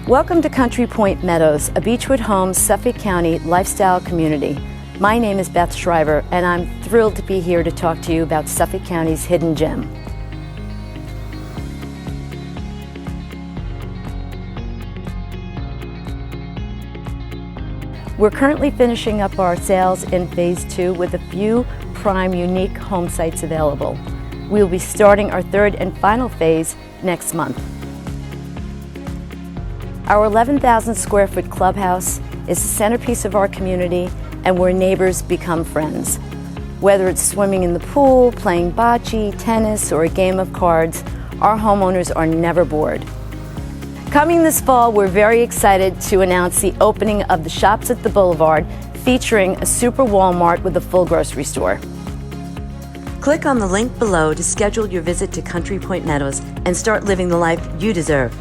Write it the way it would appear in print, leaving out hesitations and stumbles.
Welcome to Country Pointe Meadows, a Beechwood Homes, Suffolk County lifestyle community. My name is Beth Shriver, and I'm thrilled to be here to talk to you about Suffolk County's hidden gem. We're currently finishing up our sales in Phase 2 with a few prime, unique home sites available. We will be starting our third and final phase next month. Our 11,000 square foot clubhouse is the centerpiece of our community and where neighbors become friends. Whether it's swimming in the pool, playing bocce, tennis, or a game of cards, our homeowners are never bored. Coming this fall, we're very excited to announce the opening of the Shops at the Boulevard, featuring a super Walmart with a full grocery store. Click on the link below to schedule your visit to Country Pointe Meadows and start living the life you deserve.